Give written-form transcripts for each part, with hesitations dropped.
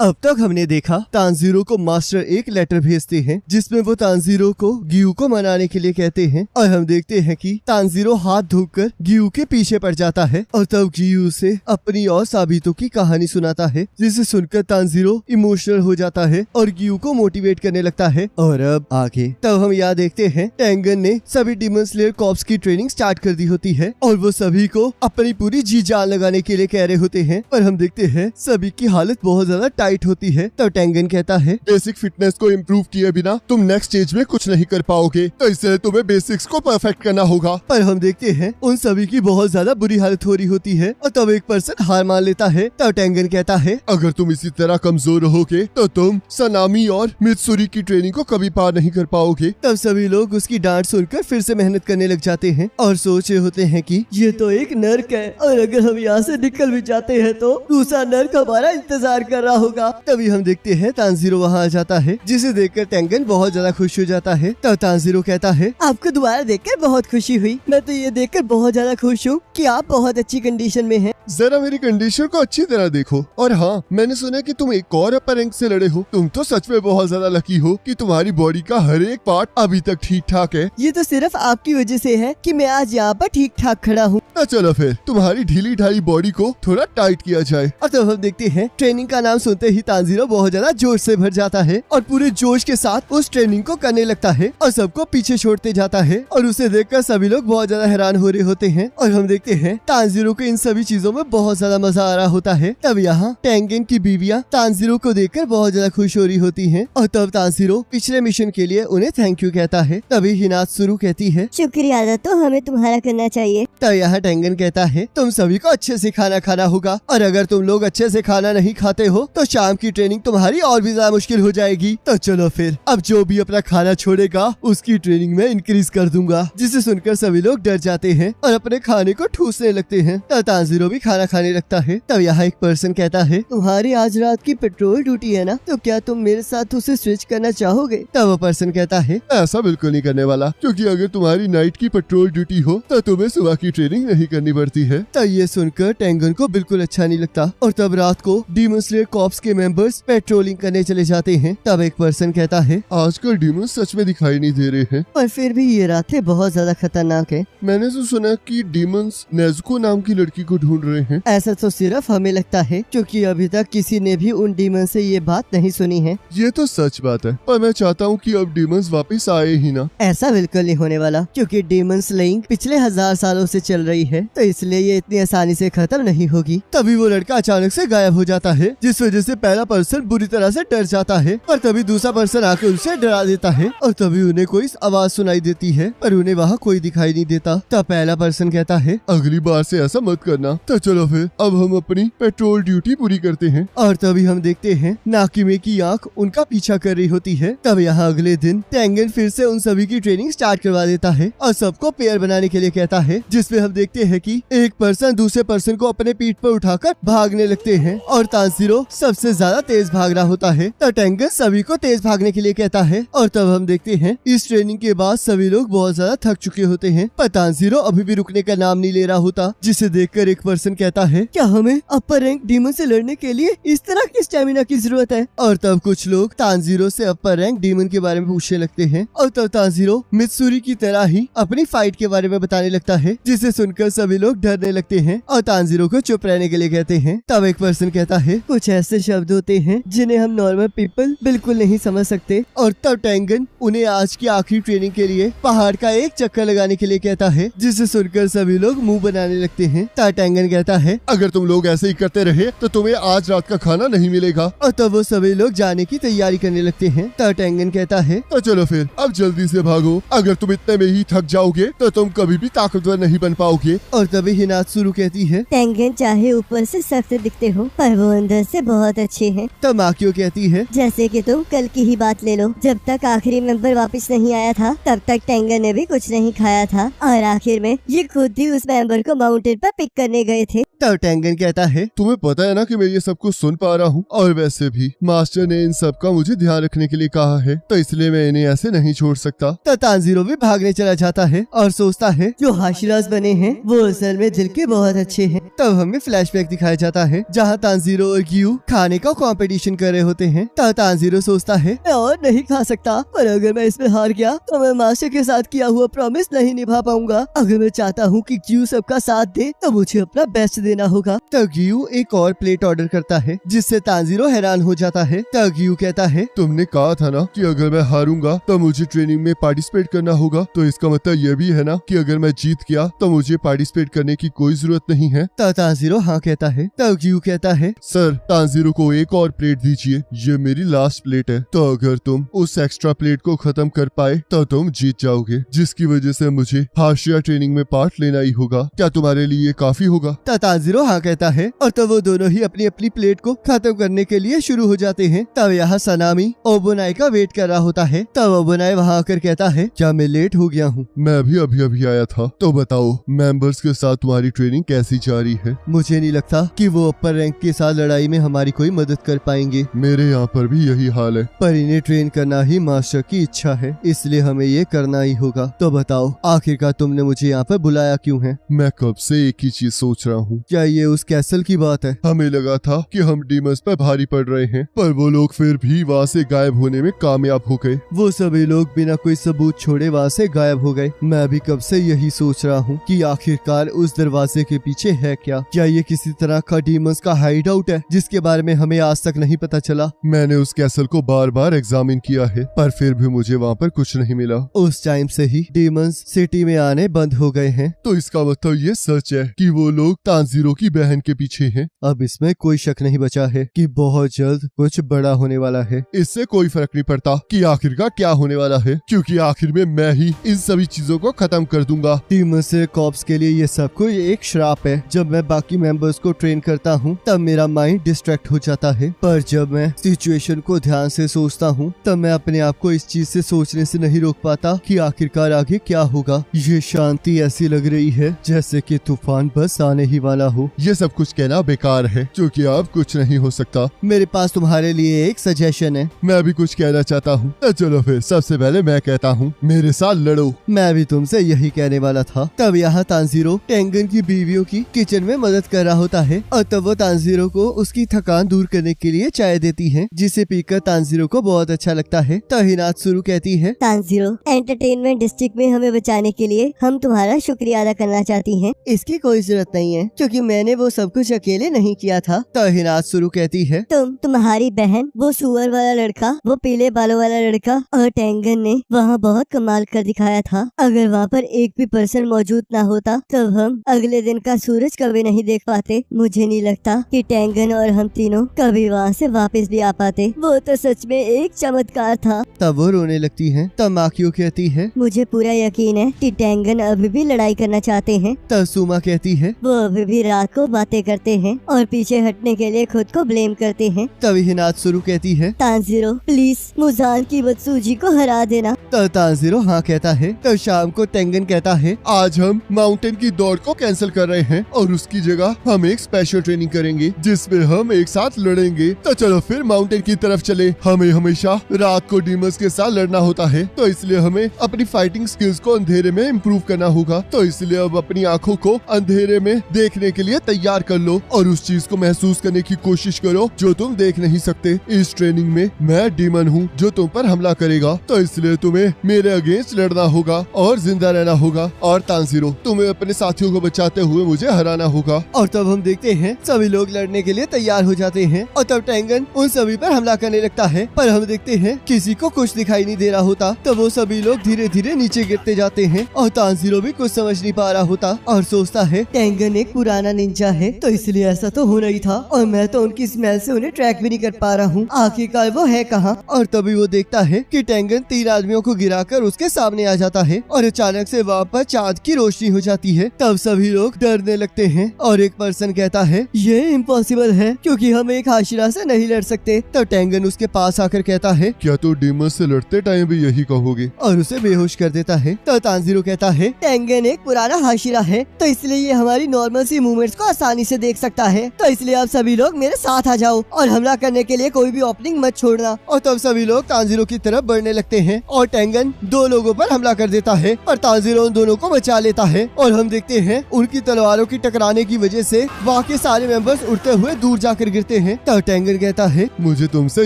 अब तक हमने देखा तानजीरो को मास्टर एक लेटर भेजते हैं जिसमें वो तानजीरो को गियू को मनाने के लिए कहते हैं और हम देखते हैं कि तानजीरो हाथ धोकर गियू के पीछे पड़ जाता है और तब गियू से अपनी और साबितों की कहानी सुनाता है जिसे सुनकर तानजीरो इमोशनल हो जाता है और गियू को मोटिवेट करने लगता है। और अब आगे तब हम यहाँ देखते हैं टेंगन ने सभी डीमन स्लेयर कॉर्प्स की ट्रेनिंग स्टार्ट कर दी होती है और वो सभी को अपनी पूरी जी जान लगाने के लिए कह रहे होते हैं। पर हम देखते हैं सभी की हालत बहुत ज्यादा टाइट होती है। तो टेंगन कहता है बेसिक फिटनेस को इम्प्रूव किए बिना तुम नेक्स्ट स्टेज में कुछ नहीं कर पाओगे, तो इसलिए तुम्हें बेसिक्स को परफेक्ट करना होगा। पर हम देखते हैं उन सभी की बहुत ज्यादा बुरी हालत हो रही होती है और तब एक पर्सन हार मान लेता है। तो टेंगन कहता है अगर तुम इसी तरह कमजोर रहोगे तो तुम सनामी और मित्सुरी की ट्रेनिंग को कभी पार नहीं कर पाओगे। तब सभी लोग उसकी डांट सुनकर फिर से मेहनत करने लग जाते हैं और सोच रहे होते हैं कि ये तो एक नर्क है और अगर हम यहाँ से निकल भी जाते हैं तो दूसरा नर्क हमारा इंतजार कर रहा होगा। तभी हम देखते हैं तानजीरो वहाँ आ जाता है जिसे देखकर टेंगन बहुत ज्यादा खुश हो जाता है। तब तानजीरो कहता है आपको दोबारा देखकर बहुत खुशी हुई। मैं तो ये देखकर बहुत ज्यादा खुश हूँ कि आप बहुत अच्छी कंडीशन में हैं। जरा मेरी कंडीशन को अच्छी तरह देखो। और हाँ, मैंने सुना कि तुम एक और अपर रैंक से लड़े हो। तुम तो सच में बहुत ज्यादा लकी हो कि तुम्हारी बॉडी का हर एक पार्ट अभी तक ठीक ठाक है। ये तो सिर्फ आपकी वजह से है कि मैं आज यहाँ पर ठीक ठाक खड़ा हूँ। तो चलो फिर तुम्हारी ढीली ढाली बॉडी को थोड़ा टाइट किया जाए। और तब हम देखते हैं ट्रेनिंग का नाम सुनते ही तानजीरो बहुत ज्यादा जोश से भर जाता है और पूरे जोश के साथ उस ट्रेनिंग को करने लगता है और सबको पीछे छोड़ते जाता है और उसे देखकर सभी लोग बहुत ज्यादा हैरान हो रहे होते हैं। और हम देखते हैं तानजीरो को इन सभी चीजों में बहुत ज्यादा मजा आ रहा होता है। तब यहाँ टेंगन की बीवियां तानजीरो को देखकर बहुत ज्यादा खुश हो रही होती हैं और तब तानजीरो पिछले मिशन के लिए उन्हें थैंक यू कहता है। तभी हिनात्सुरु कहती है शुक्रिया, तो हमें तुम्हारा करना चाहिए। तब यहाँ टेंगन कहता है तुम सभी को अच्छे से खाना खाना होगा और अगर तुम लोग अच्छे से खाना नहीं खाते हो तो शाम की ट्रेनिंग तुम्हारी और भी ज्यादा मुश्किल हो जाएगी। तो चलो फिर अब जो भी अपना खाना छोड़ेगा उसकी ट्रेनिंग में इंक्रीज कर दूंगा। जिसे सुनकर सभी लोग डर जाते हैं और अपने खाने को ठूसने लगते हैं। तब तानजीरो भी खाना खाने लगता है। तब यहाँ एक पर्सन कहता है तुम्हारी आज रात की पेट्रोल ड्यूटी है ना, तो क्या तुम मेरे साथ उसे स्विच करना चाहोगे? तब वो पर्सन कहता है ऐसा बिल्कुल नहीं करने वाला, क्योंकि अगर तुम्हारी नाइट की पेट्रोल ड्यूटी हो तो तुम्हें सुबह की ट्रेनिंग नहीं करनी पड़ती है। तब ये सुनकर टेंगन को बिल्कुल अच्छा नहीं लगता और तब रात को डीमन स्लेयर कॉर्प्स के मेंबर्स पेट्रोलिंग करने चले जाते हैं। तब एक पर्सन कहता है आजकल डीमन सच में दिखाई नहीं दे रहे हैं, पर फिर भी ये रातें बहुत ज्यादा खतरनाक है। मैंने तो सुना कि डीमंस नेज़ुको नाम की लड़की को ढूंढ रहे हैं। ऐसा तो सिर्फ हमें लगता है क्योंकि अभी तक किसी ने भी उन डीमन से ये बात नहीं सुनी है। ये तो सच बात है, पर मैं चाहता हूँ कि अब डीमंस वापस आए ही ना। ऐसा बिल्कुल नहीं होने वाला क्योंकि डीमन स्लेइंग पिछले 1000 सालों से चल रही है, तो इसलिए ये इतनी आसानी से खत्म नहीं होगी। तभी वो लड़का अचानक से गायब हो जाता है जिस वजह से पहला पर्सन बुरी तरह से डर जाता है और तभी दूसरा पर्सन आकर उसे डरा देता है और तभी उन्हें कोई आवाज सुनाई देती है पर उन्हें वहाँ कोई दिखाई नहीं देता। तब पहला पर्सन कहता है अगली बार से ऐसा मत करना। तो चलो फिर अब हम अपनी पेट्रोल ड्यूटी पूरी करते हैं। और तभी हम देखते हैं नाकिमे की आंख उनका पीछा कर रही होती है। तब यहाँ अगले दिन टेंगन फिर से उन सभी की ट्रेनिंग स्टार्ट करवा देता है और सबको पेयर बनाने के लिए कहता है, जिसमें हम देखते हैं कि एक पर्सन दूसरे पर्सन को अपने पीठ पर उठाकर भागने लगते हैं और तानजीरो सबसे ज्यादा तेज भाग रहा होता है। तो टेंगन सभी को तेज भागने के लिए कहता है और तब हम देखते हैं इस ट्रेनिंग के बाद सभी लोग बहुत ज्यादा थक चुके होते हैं पर तानजीरो अभी भी रुकने का नाम नहीं ले रहा होता। जिसे देखकर एक पर्सन कहता है क्या हमें अपर रैंक डीमन से लड़ने के लिए इस तरह की स्टेमिना की जरूरत है? और तब कुछ लोग तानजीरो से अपर रैंक डीमन के बारे में पूछने लगते हैं और तब तानजीरो मित्सुरी की तरह ही अपनी फाइट के बारे में बताने लगता है जिसे सुनकर सभी लोग डरने लगते हैं और तानजीरो को चुप रहने के लिए कहते हैं। तब एक पर्सन कहता है कुछ ऐसे शब्द होते हैं जिन्हें हम नॉर्मल पीपल बिल्कुल नहीं समझ सकते। और तब टेंगन उन्हें आज की आखिरी ट्रेनिंग के लिए पहाड़ का एक चक्कर लगाने के लिए कहता है जिसे सुनकर सभी लोग मुंह बनाने लगते हैं। तब टेंगन कहता है अगर तुम लोग ऐसे ही करते रहे तो तुम्हें आज रात का खाना नहीं मिलेगा। और तब वो सभी लोग जाने की तैयारी करने लगते हैं। तब टेंगन कहता है तो चलो फिर अब जल्दी से भागो, अगर तुम इतने में ही थक जाओगे तो तुम कभी भी ताकतवर नहीं बन पाओगे। और तभी हिनात्सुरु कहती है टेंगन चाहे ऊपर से सख्त दिखते हो पर वो अंदर से बहुत अच्छे हैं। तब माकियो कहती है जैसे कि तुम कल की ही बात ले लो, जब तक आखिरी मेंबर वापस नहीं आया था तब तक टेंगन ने भी कुछ नहीं खाया था और आखिर में ये खुद ही उस मेंबर को माउंटेन पर पिक करने गए थे। तब टेंगन कहता है, तुम्हें पता है ना कि मैं ये सब कुछ सुन पा रहा हूँ, और वैसे भी मास्टर ने इन सब का मुझे ध्यान रखने के लिए कहा है, तो इसलिए मैं इन्हें ऐसे नहीं छोड़ सकता। तब तानजीरो भी भागने चला जाता है और सोचता है जो हाशिराज बने हैं वो असल में दिल के बहुत अच्छे हैं। तब हमें फ्लैशबैक दिखाया जाता है जहाँ तानजीरो और ग्यू खाने का कंपटीशन कर रहे होते हैं। तब तानजीरो सोचता है मैं और नहीं खा सकता, पर अगर मैं इसमें हार गया तो मैं मास्टर के साथ किया हुआ प्रॉमिस नहीं निभा पाऊंगा। अगर मैं चाहता हूँ कि ग्यू सबका साथ दे तो मुझे अपना बेस्ट देना होगा। तब ग्यू एक और प्लेट ऑर्डर करता है जिससे तानजीरो हैरान हो जाता है। तब ग्यू कहता है तुमने कहा था ना कि अगर मैं हारूंगा तो मुझे ट्रेनिंग में पार्टिसिपेट करना होगा, तो इसका मतलब ये भी है ना कि अगर मैं जीत गया तो मुझे पार्टिसिपेट करने की कोई जरूरत नहीं है। तब तानजीरो हाँ कहता है। तब ग्यू कहता है सर, तानजीरो को एक और प्लेट दीजिए, ये मेरी लास्ट प्लेट है, तो अगर तुम उस एक्स्ट्रा प्लेट को खत्म कर पाए तो तुम जीत जाओगे, जिसकी वजह से मुझे हाशिया ट्रेनिंग में पार्ट लेना ही होगा। क्या तुम्हारे लिए ये काफी होगा? तब तानजीरो हाँ कहता है और तब वो दोनों ही अपनी अपनी प्लेट को खत्म करने के लिए शुरू हो जाते हैं। तब यहाँ सनामी ओबोनाई का वेट कर रहा होता है। तब ओबोनाई वहाँ आकर कहता है क्या मैं लेट हो गया हूँ? मैं भी अभी आया था, तो बताओ मेंबर्स के साथ तुम्हारी ट्रेनिंग कैसी जा रही है? मुझे नहीं लगता कि वो अपर रैंक के साथ लड़ाई में हमारी कोई मदद कर पाएंगे। मेरे यहाँ पर भी यही हाल है, पर इन्हें ट्रेन करना ही मास्टर की इच्छा है, इसलिए हमें ये करना ही होगा। तो बताओ आखिरकार तुमने मुझे यहाँ पर बुलाया क्यों है? मैं कब से एक ही चीज सोच रहा हूँ। क्या ये उस कैसल की बात है? हमें लगा था कि हम डीमंस पर भारी पड़ रहे हैं, पर वो लोग फिर भी वहाँ से गायब होने में कामयाब हो गए। वो सभी लोग बिना कोई सबूत छोड़े वहाँ से गायब हो गए। मैं भी कब से यही सोच रहा हूँ कि आखिरकार उस दरवाजे के पीछे है क्या ये किसी तरह का डीमंस का हाइड आउट है जिसके बारे में हमें आज तक नहीं पता चला? मैंने उस कैसल को बार बार एग्जामिन किया है, पर फिर भी मुझे वहाँ पर कुछ नहीं मिला। उस टाइम से ही डीमंस सिटी में आने बंद हो गए हैं। तो इसका मतलब ये सच है कि वो लोग तानजीरो की बहन के पीछे हैं। अब इसमें कोई शक नहीं बचा है कि बहुत जल्द कुछ बड़ा होने वाला है। इससे कोई फर्क नहीं पड़ता कि आखिरकार क्या होने वाला है, क्योंकि आखिर में मैं ही इन सभी चीजों को खत्म कर दूंगा। डीमंस कॉप्स के लिए ये सब कुछ एक श्राप है। जब मैं बाकी मेंबर्स को ट्रेन करता हूँ तब मेरा माइंड डिस्ट्रैक्ट हो जाता है, पर जब मैं सिचुएशन को ध्यान से सोचता हूँ तब मैं अपने आप को इस चीज से सोचने से नहीं रोक पाता कि आखिरकार आगे क्या होगा। ये शांति ऐसी लग रही है जैसे कि तूफान बस आने ही वाला हो। ये सब कुछ कहना बेकार है क्योंकि अब कुछ नहीं हो सकता। मेरे पास तुम्हारे लिए एक सजेशन है। मैं भी कुछ कहना चाहता हूँ, तो चलो फिर सबसे पहले मैं कहता हूँ, मेरे साथ लड़ो। मैं भी तुमसे यही कहने वाला था। तब यहाँ तानजीरो टेंगन की बीवियों की किचन में मदद कर रहा होता है और तब वो तानजीरो को उसकी थकान दूर करने के लिए चाय देती है, जिसे पीकर तानजीरो को बहुत अच्छा लगता है। तब हिनात्सुरु कहती है तानजीरो, एंटरटेनमेंट डिस्ट्रिक्ट में हमें बचाने के लिए हम तुम्हारा शुक्रिया अदा करना चाहती हैं। इसकी कोई जरूरत नहीं है क्योंकि मैंने वो सब कुछ अकेले नहीं किया था। तब हिनात्सुरु कहती है तुम्हारी बहन, वो सुअर वाला लड़का, वो पीले बालों वाला लड़का और टेंगन ने वहाँ बहुत कमाल कर दिखाया था। अगर वहाँ पर एक भी पर्सन मौजूद ना होता तब हम अगले दिन का सूरज कभी नहीं देख पाते। मुझे नहीं लगता कि टेंगन और हम तीनों कभी वहाँ से वापस भी आ पाते। वो तो सच में एक चमत्कार था। तब वो रोने लगती है। तब माकियो कहती है मुझे पूरा यकीन है कि टेंगन अभी भी लड़ाई करना चाहते हैं। तब सुमा कहती है वो अभी भी रात को बातें करते हैं और पीछे हटने के लिए खुद को ब्लेम करते हैं। तब हिनात्सुरु कहती है तानजीरो, प्लीज मुजान की बदसूजी को हरा देना। तब तानजीरो हाँ कहता है। तब शाम को टेंगन कहता है आज हम माउंटेन की दौड़ को कैंसिल कर रहे हैं और उसकी जगह हम एक स्पेशल ट्रेनिंग करेंगे जिसमें हम एक साथ लड़ेंगे। तो चलो फिर माउंटेन की तरफ चले। हमें हमेशा रात को डीमंस के साथ लड़ना होता है, तो इसलिए हमें अपनी फाइटिंग स्किल्स को अंधेरे में इम्प्रूव करना होगा। तो इसलिए अब अपनी आंखों को अंधेरे में देखने के लिए तैयार कर लो और उस चीज को महसूस करने की कोशिश करो जो तुम देख नहीं सकते। इस ट्रेनिंग में मैं डीमन हूँ जो तुम पर हमला करेगा, तो इसलिए तुम्हें मेरे अगेंस्ट लड़ना होगा और जिंदा रहना होगा। और तानजीरो, तुम्हें अपने साथियों को बचाते हुए मुझे हराना होगा। और तब हम देखते हैं सभी लोग लड़ने के लिए तैयार हो जाते हैं और तब टेंगन उन सभी पर हमला करने लगता है, पर हम देखते हैं किसी को कुछ दिखाई नहीं दे रहा होता। तब वो सभी लोग धीरे धीरे नीचे गिरते जाते हैं और तानजीरो भी कुछ समझ नहीं पा रहा होता और सोचता है टेंगन एक पुराना निंजा है, तो इसलिए ऐसा तो होना ही था और मैं तो उनकी स्मेल से उन्हें ट्रैक भी नहीं कर पा रहा हूँ। आखिरकार वो है कहाँ? और तभी वो देखता है कि टेंगन 3 आदमियों को गिराकर उसके सामने आ जाता है और अचानक से वहाँ पर चांद की रोशनी हो जाती है। तब सभी लोग डरने लगते हैं और एक पर्सन कहता है ये इम्पॉसिबल है क्योंकि हम एक हाशिरा से नहीं लड़ सकते। तब टेंगन उसके पास आकर कहता है क्या तो डीमंस से लड़ते टाइम भी यही कहोगे? और उसे बेहोश कर देता है। तब तानजीरो कहता है टेंगन एक पुराना हाशिरा है, तो इसलिए ये हमारी नॉर्मल सी मूवमेंट्स को आसानी से देख सकता है। तो इसलिए आप सभी लोग मेरे साथ आ जाओ और हमला करने के लिए कोई भी ओपनिंग मत छोड़ना। और तब सभी लोग तांजीरो की तरफ बढ़ने लगते हैं और टेंगन 2 लोगों पर हमला कर देता है, पर तांजीरो उन दोनों को बचा लेता है। और हम देखते हैं उनकी तलवारों की टकराने की वजह से वहाँ के सारे मेंबर्स उड़ते हुए दूर जाकर गिरते हैं। तब टेंगन कहता है, मुझे तुमसे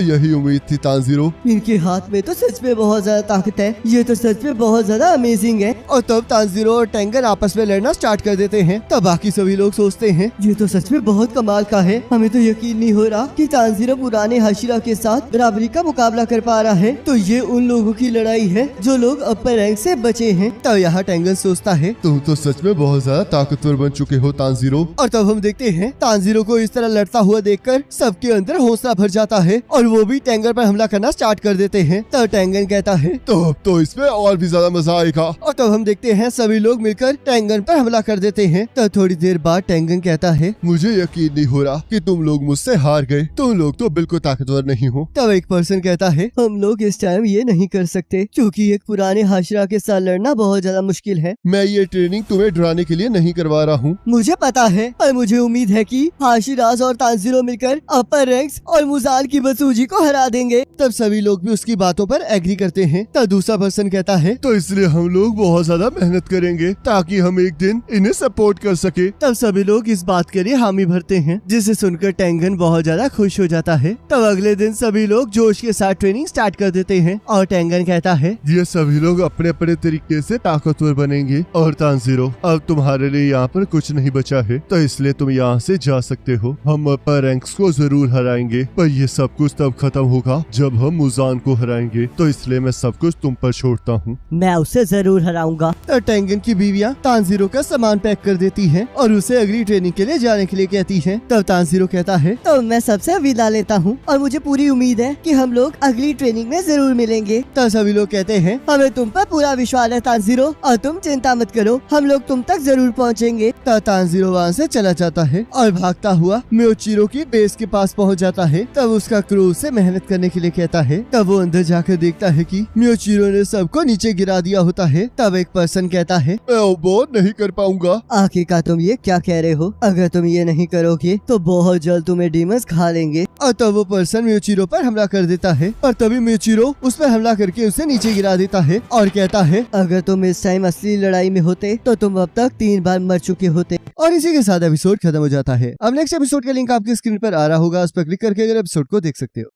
यही उम्मीद थी तांजीरो। इनके हाथ में तो सच में बहुत ज्यादा ताकत है, ये तो सच में बहुत ज्यादा अमेजिंग है। और तब तांजीरो और टेंगन आपस में लड़ना स्टार्ट कर देते हैं। तब बाकी सभी लोग सोचते हैं, ये तो सच में बहुत कमाल का है। हमें तो यकीन नहीं हो रहा कि तांजीरो पुराने हाशिरा के साथ बराबरी का मुकाबला कर पा रहा है। तो ये उन लोगों की लड़ाई है जो लोग अपर रैंक से बचे हैं। तब यहाँ टेंगन सोचता है, तुम तो सच में बहुत ज्यादा ताकतवर बन चुके हो तांजीरो। और तब हम देखते हैं तांजीरो को इस तरह लड़ता हुआ देखकर सबके अंदर हौसला भर जाता है और वो भी टेंगन पर हमला करना स्टार्ट कर देते हैं। तब टेंगन कहता है, तो इसमें और भी ज्यादा मजा आएगा। और तब हम देखते हैं सभी लोग मिलकर टेंगन पर हमला कर देते हैं। तब थोड़ी देर बाद टेंगन कहता है, मुझे यकीन नहीं हो रहा कि तुम लोग मुझसे हार गए। तुम लोग तो बिल्कुल ताकतवर नहीं हो। तब एक पर्सन कहता है, हम लोग इस टाइम ये नहीं कर सकते क्योंकि एक पुराने हाशिरा के साथ लड़ना बहुत ज्यादा मुश्किल है। मैं ये ट्रेनिंग तुम्हें डराने के लिए नहीं करवा रहा हूँ। मुझे पता है, पर मुझे उम्मीद है कि हाशिराज और तांजीरो मिलकर अपर रैंक्स और मुजाल की बसूजी को हरा देंगे। तब सभी लोग भी उसकी बातों पर एग्री करते हैं। तब दूसरा पर्सन कहता है, तो इसलिए हम लोग बहुत ज्यादा मेहनत करेंगे ताकि हम एक दिन इन्हें सपोर्ट कर सके। तब सभी लोग इस बात के लिए हामी भरते हैं, जिसे सुनकर टेंगन बहुत ज्यादा खुश हो जाता है। तब अगले दिन सभी लोग जोश के साथ ट्रेनिंग स्टार्ट कर देते हैं और टेंगन कहता है, ये सभी लोग अपने अपने तरीके से ताकतवर बनेंगे। और तांजीरो, अब तुम्हारे लिए यहाँ पर कुछ नहीं बचा है, तो इसलिए तुम यहाँ से जा सकते हो। हम अपर रैंक्स को जरूर हराएंगे, पर ये सब कुछ तब खत्म होगा जब हम मुजान को हराएंगे। तो इसलिए मैं सब कुछ तुम पर छोड़ता हूँ। मैं उसे जरूर हराऊंगा। तब टेंगन की बीवियाँ तांजीरो का सामान पैक कर देती हैं और उसे अगली ट्रेनिंग के लिए जाने के लिए कहती हैं। तब तांजीरो कहता है, तो मैं सबसे विदा लेता हूँ और मुझे पूरी उम्मीद है कि हम लोग अगली ट्रेनिंग में जरूर मिलेंगे। तब सभी लोग कहते हैं, हमें तुम पर पूरा विश्वास है तांजीरो, और तुम चिंता मत करो, हम लोग तुम तक जरूर पहुँचेंगे। तब तांजीरो वहाँ से चला जाता है और भागता हुआ म्योचिरो की बेस के पास पहुँच जाता है। तब उसका क्रू उसे मेहनत करने के लिए कहता है। तब वो अंदर जाकर देखता है कि म्योचिरो ने सबको नीचे गिरा दिया होता है। तब एक पर्सन कहता है, मैं बहुत नहीं कर पाऊंगा। आखिरकार तुम ये क्या कह रहे हो? अगर तुम ये नहीं करोगे तो बहुत जल्द तुम्हें डीमंस खा लेंगे। और तब वो पर्सन म्योचिरो पर हमला कर देता है और तभी म्योचिरो उस पर हमला करके उसे नीचे गिरा देता है और कहता है, अगर तुम इस टाइम असली लड़ाई में होते तो तुम अब तक 3 बार मर चुके होते। और इसी के साथ एपिसोड खत्म हो जाता है। अब नेक्स्ट एपिसोड का लिंक आपकी स्क्रीन पर आ रहा होगा, उस पर क्लिक करके अगर एपिसोड को देख सकते हो।